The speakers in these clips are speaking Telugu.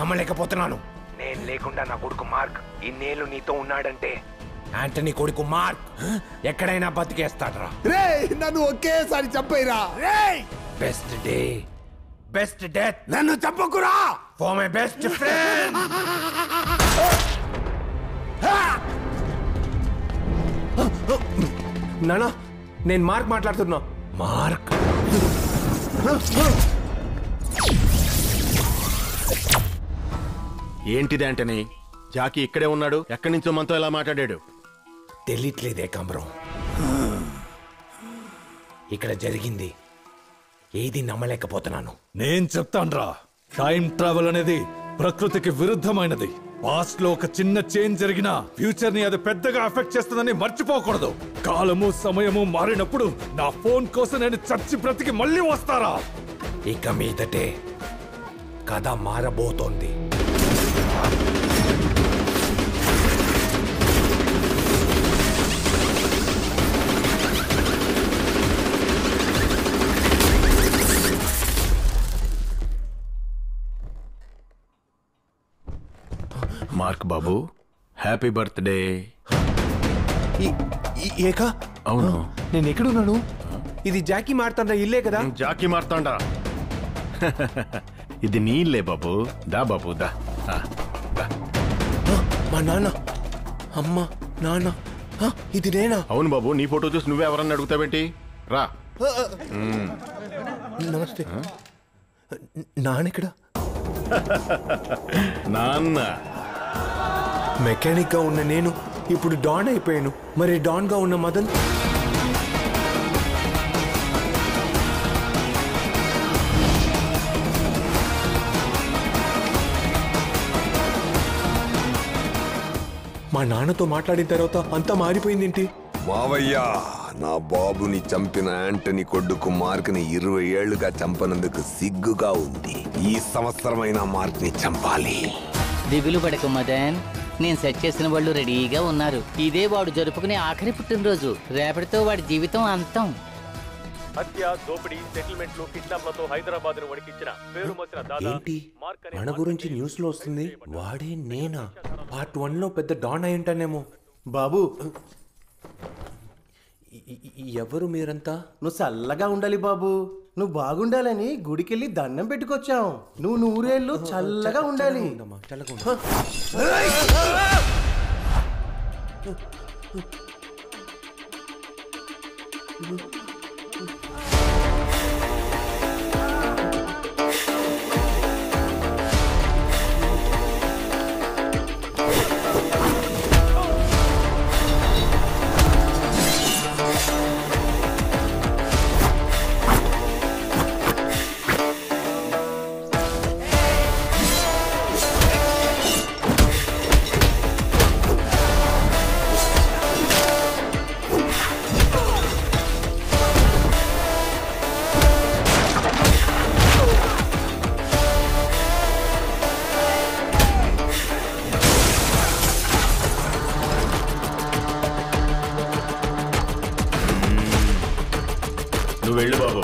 నమ్మలేకపోతున్నాను. నేను లేకుండా నా కొడుకు మార్క్ ఇన్నేళ్ళు నీతో ఉన్నాడంటే యాంటనీ కొడుకు మార్క్ ఎక్కడైనా బతికేస్తాడ్రా. నన్ను ఒకేసారి చంపేరా. Best day best death. నన్ను చంపకురా. For my best friend. నానా నేను మార్క్ మాట్లాడుతున్నా. మార్క్ ఏంటిది యాంటనీ? జాకీ ఇక్కడే ఉన్నాడు, ఎక్కడి నుంచో మనతో ఎలా మాట్లాడాడు? తెలియట్లేదే కమరం. ఇక్కడ జరిగింది ఏది నమ్మలేకపోతున్నాను. నేను చెప్తాన్రా, టైం ట్రావెల్ అనేది ప్రకృతికి విరుద్ధమైనది. పాస్ట్ లో ఒక చిన్న చేంజ్ జరిగినా ఫ్యూచర్ ని అది పెద్దగా ఎఫెక్ట్ చేస్తుందని మర్చిపోకూడదు. కాలము సమయము మారినప్పుడు నా ఫోన్ కోసం నేను చచ్చి బ్రతికి మళ్ళీ వస్తారా? ఇక మీదటే కథ మారబోతోంది. మార్క్ బాబు, హ్యాపీ బర్త్డే. ఏకా? అవును. నేను ఎక్కడున్నాను? ఇది జాకీ మారుతాండ్రా ఇల్లే కదా? జాకీ మారుతాండా? ఇది నీ ఇల్లే బాబు. దా బాబు దా. మా నాన్న, అమ్మ, నాన్న, ఇది నేనా? అవును బాబు, నీ ఫోటో చూసి నువ్వే ఎవరన్నా అడుగుతావేంటి? రా. నమస్తే. నాన్నెక్కడ? నాన్న మెకానిక్ గా ఉన్న నేను ఇప్పుడు డాన్ అయిపోయాను. మరి డాన్ గా ఉన్న మదన్? మా నాన్నతో మాట్లాడిన తర్వాత అంతా మారిపోయిందేంటి? మావయ్య, నా బాబుని చంపిన యాంటనీ కొడుకు మార్క్ ని 20 ఏళ్లుగా చంపనందుకు సిగ్గుగా ఉంది. ఈ సంవత్సరమైన మార్క్ ని చంపాలి. దిగులు పడకు మదన్, నేను సెట్ చేసిన వాళ్ళు రెడీగా ఉన్నారు. ఇదే వాడు జరుపుకునే ఆఖరి పుట్టినరోజు. రేపటితో వాడి జీవితం అంతం. హత్య, దోపిడీ, సెటిల్మెంట్లు, కిడ్నాప్లతో హైదరాబాద్ ను వణికించిన పేరు మోసిన దాదా ఏంటి మన గురించి న్యూస్ లో వస్తుంది? వాడే నేనా? పార్ట్ 1 లో పెద్ద డాన్ అయి ఉంటానేమో. బాబు, ఎవరు మీరంతా? నువ్వు చల్లగా ఉండాలి బాబు. నువ్వు బాగుండాలని గుడికెళ్ళి దండం పెట్టుకొచ్చాం. నువ్వు 100 ఏళ్ళు చల్లగా ఉండాలి. నువ్వు వెళ్ళు బాబు.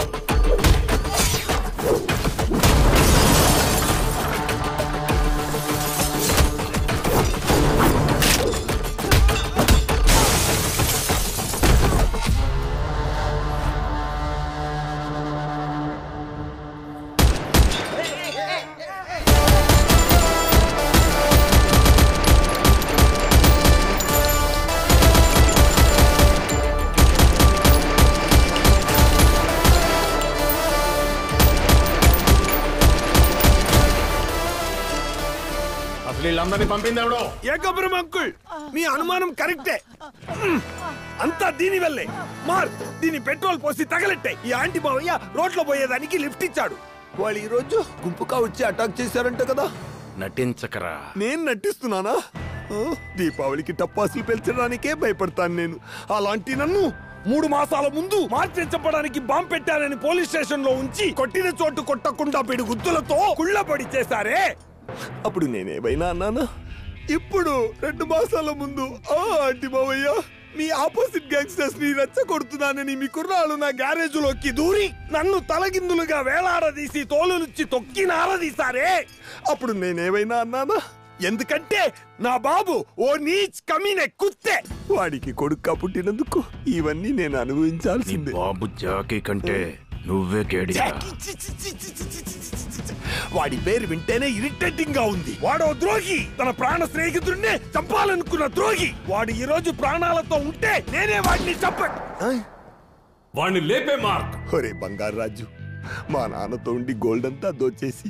వీళ్ళందరినీ పంపింది ఎవడో? ఏకపురం అంకుల్, మీ అనుమానం కరెక్టే. అంతా దీని వల్లే. మార్, దీని పెట్రోల్ పోసి తగలెట్టే. ఈ ఆంటీ మావయ్య రోడ్లో పోయేదానికి లిఫ్ట్ ఇచ్చాడు. వాళ్ళు ఈ రోజు గుంపుగా వచ్చి అటాక్ చేశారంట కదా? నటించకరా. నేను నటిస్తున్నానా? దీపావళికి టపాసులు పెంచడానికే భయపడతాను నేను. అలాంటి నన్ను 3 మాసాల ముందు మార్చి చంపడానికి బాంబు పెట్టారని పోలీస్ స్టేషన్ లో ఉంచి కొట్టిన చోటు కొట్టకుండా పిడి గుద్దులతో కుళ్ళబడి చేశారే. అప్పుడు నేనేమైనా అన్నానా? ఇప్పుడు 2 మాసాల ముందు ఆ ఆంటీ మావయ్య మీ ఆపోజిట్ గ్యాంగ్స్టర్స్ ని రెచ్చగొడుతున్నానని మీ కుర్రాళ్ళు నా గ్యారేజ్ లోకి దూరి నన్ను తలగిందులుగా వేలాడదీసి తోలునుచ్చి తొక్కి నారదీశారే. అప్పుడు నేనేమైనా అన్నానా? ఎందుకంటే నా బాబు ఓ నీచ్ కమీనే కుత్తే. వాడికి కొడుక్క పుట్టినందుకు ఇవన్నీ నేను అనుభవించాల్సిందే. బాబు జాకీ కంటే నువ్వే కేడిగా. వాడి పేరు వింటేనే ఇరిటేటింగ్ గా ఉంది. వాడో ద్రోహి, తన ప్రాణ స్నేహితుడినే చంపాలనుకున్న ద్రోహి. వాడు ఈ రోజు ప్రాణాలతో ఉంటే నేనే వాడిని వాడిని లేపే మార్క్. ఒరే బంగారు రాజు, మా నాన్నతో ఉండి గోల్డ్ అంతా దోచేసి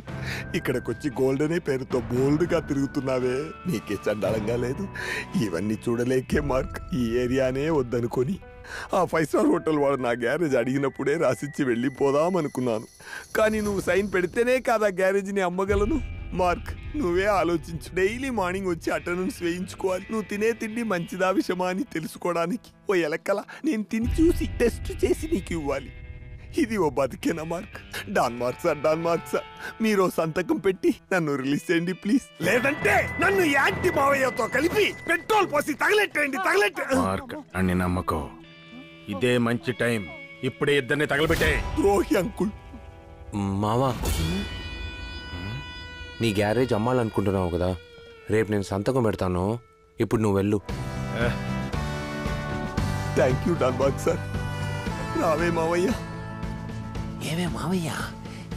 ఇక్కడికొచ్చి గోల్డ్ అనే పేరుతో బోల్డ్ గా తిరుగుతున్నావే, నీకే చండాలంగా లేదు? ఇవన్నీ చూడలేకే మార్క్ ఈ ఏరియానే వద్దనుకొని ఆ 5 స్టార్ హోటల్ వాడు నా గ్యారేజ్ అడిగినప్పుడే రాసిచ్చి వెళ్ళిపోదాం అనుకున్నాను. కానీ నువ్వు సైన్ పెడితేనే కాదా గ్యారేజ్ని అమ్మగలను. మార్క్, నువ్వే ఆలోచించు. డైలీ మార్నింగ్ వచ్చి అటెండెన్స్ వేయించుకోవాలి. నువ్వు తినే తిండి మంచిదా విషమా అని తెలుసుకోవడానికి ఓ ఎలక్కల నేను తిని చూసి టెస్ట్ చేసి నీకు ఇవ్వాలి. ఇది ఓ బతికేనా మార్క్? డాన్ మార్క్ సార్ మీరు సంతకం పెట్టి నన్ను రిలీజ్ చేయండి ప్లీజ్. లేదంటే నన్ను యాంటీ మావయ్యతో కలిపి పెట్రోల్ పోసి తగలెట్టండి. మార్క్ అని నమ్మకం. ఇదే మంచి టైం. ఇప్పుడే ఇద్దరిని తగలబెట్టే. ద్రోహి అంకుల్. మావా, నీ గ్యారేజ్ అమ్మాలనుకుంటున్నావు కదా, రేపు నేను సంతకం పెడతాను. ఇప్పుడు నువ్వు వెళ్ళు. Thank you Don Mark sir. రావే మావయ్య. ఏమే మావయ్య,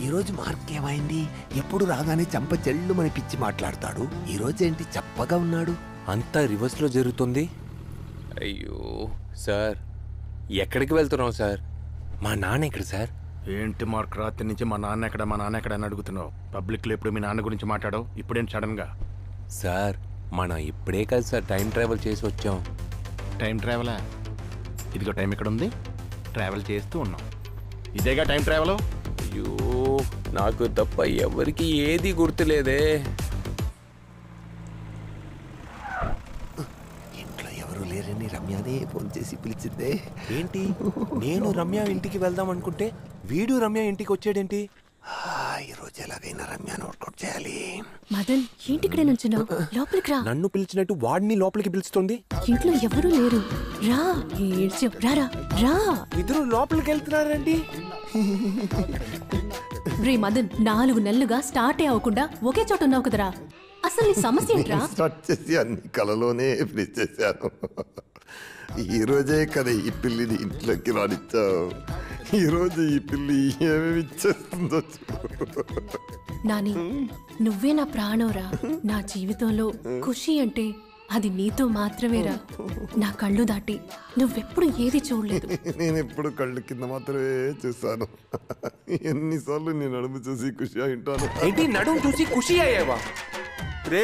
ఈరోజు మార్క్ ఏమైంది? ఎప్పుడు రాగానే చంప చెల్లు మన పిచ్చి మాట్లాడతాడు. ఈరోజు ఏంటి చప్పగా ఉన్నాడు? అంతా రివర్స్లో జరుగుతుంది. అయ్యో సార్, ఎక్కడికి వెళ్తున్నావు సార్? మా నాన్న ఎక్కడ సార్? ఏంటి మార్క్, రాత్రి నుంచి మా నాన్న ఎక్కడ అని అడుగుతున్నావు? పబ్లిక్ లో ఎప్పుడు మీ నాన్న గురించి మాట్లాడావు, ఇప్పుడేంటి సడన్ గా? సార్, మనం ఇప్పుడే కదా సార్ టైం ట్రావెల్ చేసి వచ్చాం. టైం ట్రావెలా? ఇదిగో టైం ఎక్కడ ఉంది? ట్రావెల్ చేస్తూ ఉన్నాం. ఇదేగా టైం ట్రావెల్. అయ్యో, నాకు తప్ప ఎవరికి ఏది గుర్తులేదే. ఇంట్లో ఎవరు లేరని రమ్యనే ఫోన్ చేసి పిలిచిందే. ఏంటి, నేను రమ్య ఇంటికి వెళ్దాం అనుకుంటే వీడు రమ్య ఇంటికి వచ్చాడేంటి? ఈరోజు ఎలాగైనా రమ్యను అవుట్కౌట్ చేయాలి. మదన్, ఏంటి ఇక్కడే నుంచున్నావు? లోపలికి రా. నన్ను పిలిచినట్టు వాడిని లోపలికి పిలుస్తుంది. ఇంట్లో ఎవరూ లేరు. రా, ఏడ్చావు. రారా రా. ఇద్దరు లోపలికి వెళ్తున్నారండి. రే మదన్, 4 నెలలుగా స్టార్టే అవ్వకుండా ఒకే చోట ఉన్నావు కదరా. అసలు నీ సమస్య ఏంట్రా? స్టార్ట్ చేసి అన్ని కలలోనే ఫినిష్ చేశాను. ఈ రోజే కదా ఈ పిల్లిని ఇంట్లోకి రానిచ్చావు. ఈ రోజు ఈ పిల్లి ఏమేమి ఇచ్చేస్తుందో. నాని, నువ్వే నా ప్రాణంరా. నా జీవితంలో ఖుషి అంటే అది నీతో మాత్రమేరా. నా కళ్ళు దాటి నువ్వెప్పుడు ఏది చూడలేదు. నేను ఎప్పుడు కళ్ళు కింద మాత్రమే చూసాను. ఎన్నిసార్లు నేను నడుము చూసి ఖుషి అయింటాను. ఏంటి, నడుము చూసి ఖుషి అయ్యావా? రే,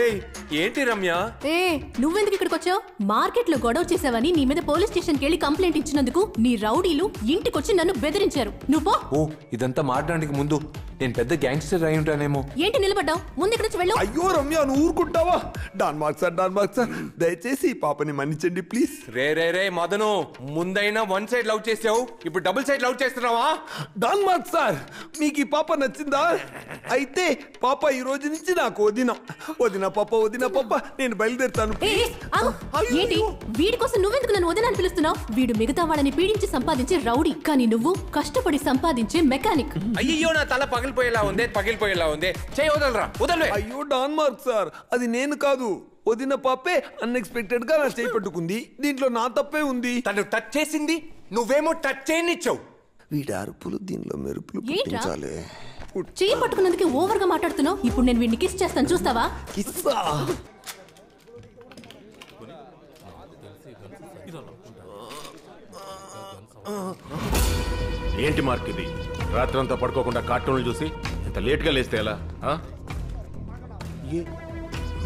ఏంటి రమ్య? ఏ, నువ్వెందుకు ఇక్కడికి వచ్చావు? మార్కెట్ లో గొడవ చేసావని నీ మీద పోలీస్ స్టేషన్కి వెళ్ళి కంప్లైంట్ ఇచ్చినందుకు నీ రౌడీలు ఇంటికొచ్చి నన్ను బెదిరించారు. నువ్వు ఓ, ఇదంతా మాట్లాడడానికి ముందు నేను పెద్ద గ్యాంగ్స్టర్ అయి ఉంటానేమో. ఏంటి నిలబడ్డావు? ముందు ఇక్కడి నుంచి వెళ్ళు. అయ్యో రమ్య, నువ్వు ఊరుకుంటావా? డాన్ మార్క్ సార్ దయచేసి ఈ పాపని మన్నించండి ప్లీజ్. రే మదను, ముందైనా 1 సైడ్ లవ్ చేసావు, ఇప్పుడు డబుల్ సైడ్ లవ్ చేస్తున్నావా? డాన్ మార్క్ సార్, మీకు ఈ పాప నచ్చిందా? అయితే పాప ఈ రోజు నుంచి నాకు వదిన పాప నేను బయలుదేరుతాను. ఏంటి, వీడి కోసం నువ్వెందుకు నన్ను వదిన అని పిలుస్తున్నావు? వీడు మిగతా వాళ్ళని పీడించి సంపాదించే రౌడీ, కానీ నువ్వు కష్టపడి సంపాదించే మెకానిక్. అయ్యో, నా తల పగిలిపోయేలా ఉంది. చేయి వదలరా. అయ్యో డాన్ మార్క్ సార్, అది నేను కాదు, వదిన పాపే అన్ఎక్స్పెక్టెడ్ గా నా చేయి పట్టుకుంది. దీంట్లో నా తప్పే ఉంది. తను టచ్ చేసింది, నువ్వేమో టచ్ చేయనిచ్చావు. వీడి అరుపులు దీనిలో మెరుపులు పుట్టించాలి. చేయి పట్టుకున్నందుకే ఓవర్ గా మాట్లాడుతున్నావు. ఇప్పుడు నేను వీడిని కిస్ చేస్తాను, చూస్తావా? కిస్సా? ఏంటి మార్క్ ఇది? రాత్రంతా పడుకోకుండా కార్టూన్లు చూసి ఇంత లేట్ గా లేస్తే ఎలా?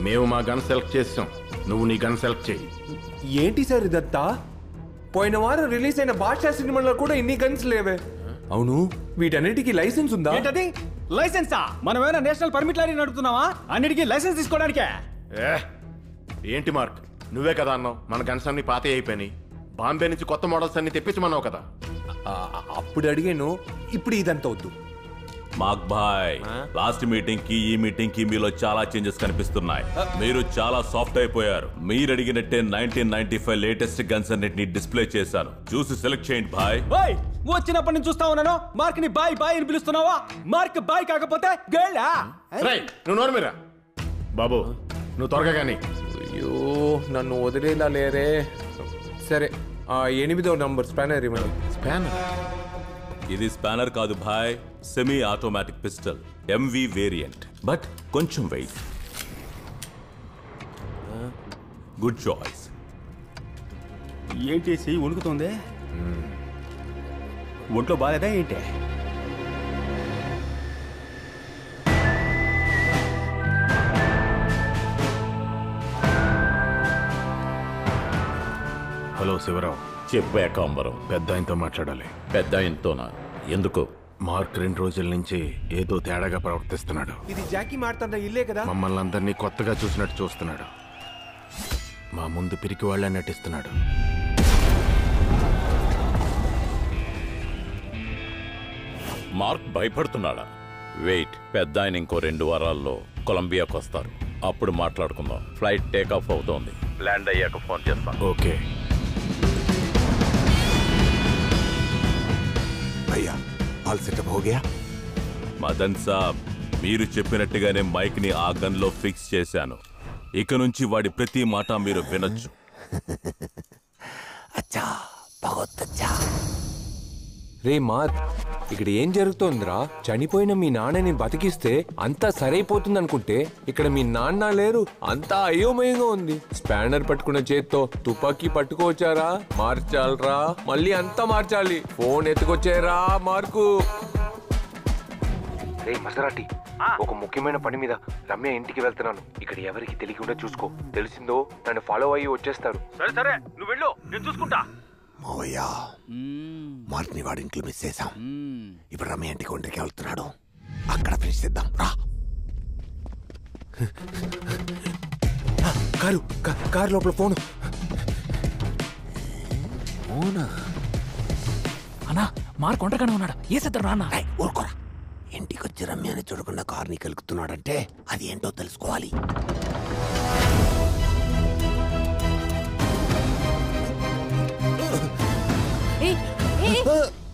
మేము మా గన్ సెలెక్ట్ చేసాం, నువ్వు నీ గన్ సెలెక్ట్ చేయి. ఏంటి సార్ ఇదంతా? పోయిన వారం రిలీజ్ అయిన భాషా సినిమాలో కూడా ఇన్ని గన్స్ లేవే. అవును, వీటన్నిటికీ లైసెన్స్ ఉందా? ఏంటది లైసెన్సా? మనమేమైనా నేషనల్ పర్మిట్ లారీ నడుపుతున్నావా? అన్నిటికీ లైసెన్స్ తీసుకోవడానికే. ఏంటి మార్క్, నువ్వే కదా అన్నావు మన గన్స్ అన్ని పాతే అయిపోయినాయి, బాంబే నుంచి కొత్త మోడల్స్ అన్ని తెప్పించమన్నావు కదా. అప్పుడు అడిగాను, ఇప్పుడు ఇదంతా వద్దు. మాక్ భాయ్ లాస్ట్ మీటింగ్ కి ఈ మీటింగ్ కి మీలో చాలా చేంజెస్ కనిపిస్తున్నాయి. మీరు చాలా సాఫ్ట్ అయిపోయారు. మీరు అడిగినట్టే 1995 లేటెస్ట్ గన్స్ అన్నిటిని డిస్ప్లే చేశాను. చూసి సెలెక్ట్ చేయండి భాయ్. వచ్చినప్పటి నుంచి చూస్తా ఉన్నాను. మార్క్ ని బాయ్ బాయ్ అని పిలుస్తున్నావా? మార్క్ బాయ్ కాకపోతే గర్లా? నువ్వు నోరు మీరా బాబు, నువ్వు త్వరగా కానీ. అయ్యో నన్ను వదిలేలా లేరే. సరే 8వ నంబర్ స్పానర్ ఇవ్వండి. స్పానర్? ఇది స్పానర్ కాదు భాయ్, semi automatic pistol, MV variant. But కొంచెం వెయిట్. Good choice. ఏంటి చెయ్యి వణుకుతుంది? ఒంట్లో బాలేదా ఏంటి? హలో శివరావు. చెప్పే కాంబరం. పెద్ద ఆయనతో మాట్లాడాలి. పెద్ద ఆయనతోనా? ఎందుకు? మార్క్ 2 రోజుల నుంచి ఏదో తేడాగా ప్రవర్తిస్తున్నాడు. ఇది జాకీ మారుతాండ ఇల్లే కదా? మమ్మల్ని అందరినీ కొత్తగా చూసినట్టు చూస్తున్నాడు. మా ముందు పిరికి వాళ్ళ నటిస్తున్నాడు. మార్క్ భయపడుతున్నాడా? వెయిట్, పెద్ద ఆయన ఇంకో 2 వారాల్లో కొలంబియాకు వస్తారు. అప్పుడు మాట్లాడుకుందాం. ఫ్లైట్ టేక్ ఆఫ్ అవుతోంది. ల్యాండ్ అయ్యాక ఫోన్ చేస్తాను. ఓకే భయ్యా, ఆల్ సెటప్ హో గయా? మదన్ సాబ్, మీరు చెప్పినట్టుగానే మైక్ ని ఆ గన్ లో ఫిక్స్ చేశాను. ఇక నుంచి వాడి ప్రతి మాట మీరు వినొచ్చు. అచ్చా, బహుత్ అచ్చా. రే మార్క్, ఇక్కడ ఏం జరుగుతోందిరా? చనిపోయిన మీ నాన్నని బతికిస్తే అంతా సరైపోతుంది అనుకుంటే ఇక్కడ మీ నాన్న లేరు. అంతా అయోమయంగా ఉంది. స్పానర్ పట్టుకున్న చేత్తో తుపాకీ పట్టుకోవచ్చారా? మార్చాలరా, మళ్ళీ అంతా మార్చాలి. Phone ఎత్తుకొచ్చారా mark? రే మసరాటి, ఒక ముఖ్యమైన పని మీద రమ్య ఇంటికి వెళ్తున్నాను. ఇక్కడ ఎవరికి తెలియకుండా చూసుకో. తెలిసిందో నన్ను ఫాలో అయ్యి వచ్చేస్తారు. సరే సరే, నువ్వు వెళ్ళు, నేను చూసుకుంటా. మావయ్య, మార్క్ ని వాడి ఇంట్లో మిస్ చేశాం. ఇప్పుడు రమ్య ఇంటికి ఒంటరికి వెళ్తున్నాడు. అక్కడ ఫినిష్ చేద్దాం రా. కారు లోపల ఫోను. అవునా అన్నా, మార్క్ ఒంటరిగానే ఉన్నాడు. ఏ సిద్ధం రా అన్న. ఊరుకోరా. ఇంటికి వచ్చి రమ్యని చూడకుండా కార్ని కలుగుతున్నాడంటే అది ఏంటో తెలుసుకోవాలి.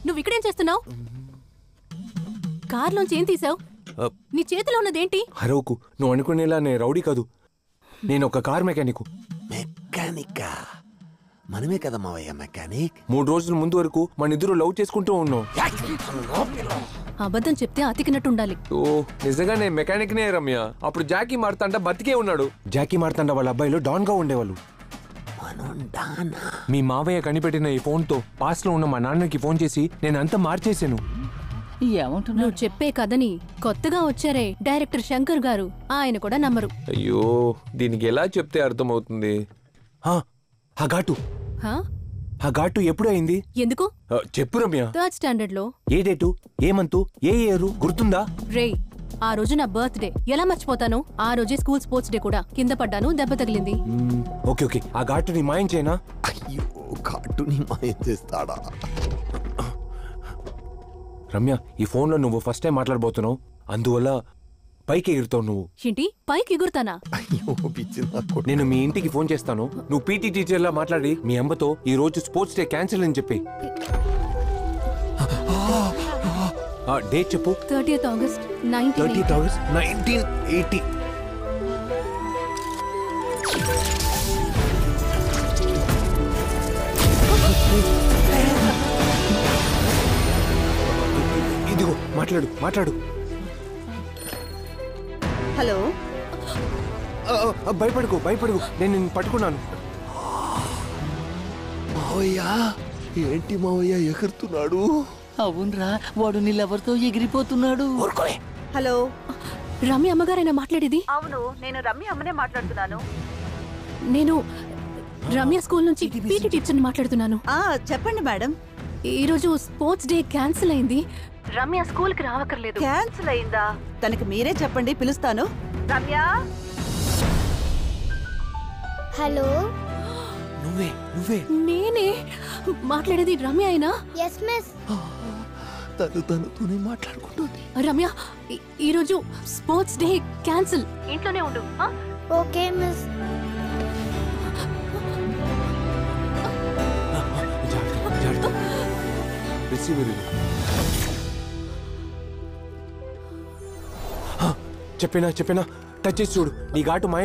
నువ్వు ఇక్కడేం చేస్తున్నావు? కార్లోంచి ఏం తీసావు? నీ చేతిలో ఉన్నదేంటి? హరోకు, నువ్వు అనుకునేలా నేను రౌడీ కాదు. నేను ఒక కార్ మెకానిక్. మెకానికా? మనమే కదా మావయ్య మెకానిక్. 3 రోజుల ముందు వరకు మన ఇద్దరు లవ్ చేసుకుంటూ ఉన్నాం. అబద్ధం చెప్తే అతికినట్టు ఉండాలి. ఓ నిజంగా నేను మెకానిక్ నే రమ్య. అప్పుడు జాకీ మార్తాండ బతికే ఉన్నాడు. జాకీ మార్తాండ వాళ్ళ అబ్బాయిలు డాన్ గా ఉండేవాళ్ళు. మీ మావయ్య కనిపెట్టిన ఈ ఫోన్ తో పాస్ లో ఉన్న మా నాన్నకి ఫోన్ చేసి నేను అంతా మార్చేశాను. నువ్వు చెప్పే కథని కొత్తగా వచ్చారే డైరెక్టర్ శంకర్ గారు, ఆయన కూడా నమ్మరు. అయ్యో, దీనికి ఎలా చెప్తే అర్థమవుతుంది? ఆ ఘాటు ఎప్పుడు అయింది? ఎందుకు చెప్పు రమ్య. 3rd స్టాండర్డ్ లో. ఏ డేటు, ఏ మంతు, ఏ ఇయరు గుర్తుందా? రే, ఆ రోజు నా బర్త్డే. ఎలా మర్చిపోతాను? ఆ రోజే స్కూల్ స్పోర్ట్స్ డే కూడా. కింద పడ్డాను, దెబ్బ తగిలింది. ఓకే ఓకే, ఆ ఘాటుని మాయం చేయనా? అయ్యో, ఘాటుని మాయం చేస్తాడా? రమ్య, ఈ ఫోన్ లో నువ్వు ఫస్ట్ టైం మాట్లాడబోతున్నావు. అందువల్ల పైకి ఎగురుతావు నువ్వు. ఏంటి పైకి ఎగురుతానా? నేను మీ ఇంటికి ఫోన్ చేస్తాను. నువ్వు పీటీ టీచర్ లా మాట్లాడి మీ అమ్మతో ఈ రోజు స్పోర్ట్స్ డే క్యాన్సిల్ అని చెప్పి. డేట్ చెప్పు. 30th August 1980. ఇదిగో మాట్లాడు. హలో. భయపడుకో నేను నిన్ను పట్టుకున్నాను. మావయ్య, ఏంటి మావయ్య ఎగురుతున్నాడు? అవునరా, వాడు నీళ్ళెవరితో ఎగిరిపోతున్నాడు. హలో, రమ్య అమ్మగారైనా మాట్లాడేది? అవును, నేను రమ్య అమ్మనే మాట్లాడుతున్నాను. నేను రమ్య స్కూల్ నుంచి పీటీ టీచర్ని మాట్లాడుతున్నాను. చెప్పండి మేడం. ఈ రోజు స్పోర్ట్స్ డే క్యాన్సిల్ అయింది. రమ్య స్కూల్ కి రావక్కర్లేదు. క్యాన్సిల్ అయిందా? తనకి మీరే చెప్పండి, పిలుస్తాను. రమ్య. హలో. నువ్వే నేనే మాట్లాడేది. రమ్య అయినా? Yes miss. తనతోనే మాట్లాడుకుంటుంది. రమ్య ఈరోజు స్పోర్ట్స్ డే క్యాన్సిల్. ఇంట్లోనే ఉండు. Okay miss. రిసీవర్ చెప్పినా టచ్ చేసి చూడు. నీ ఘాటు మాయ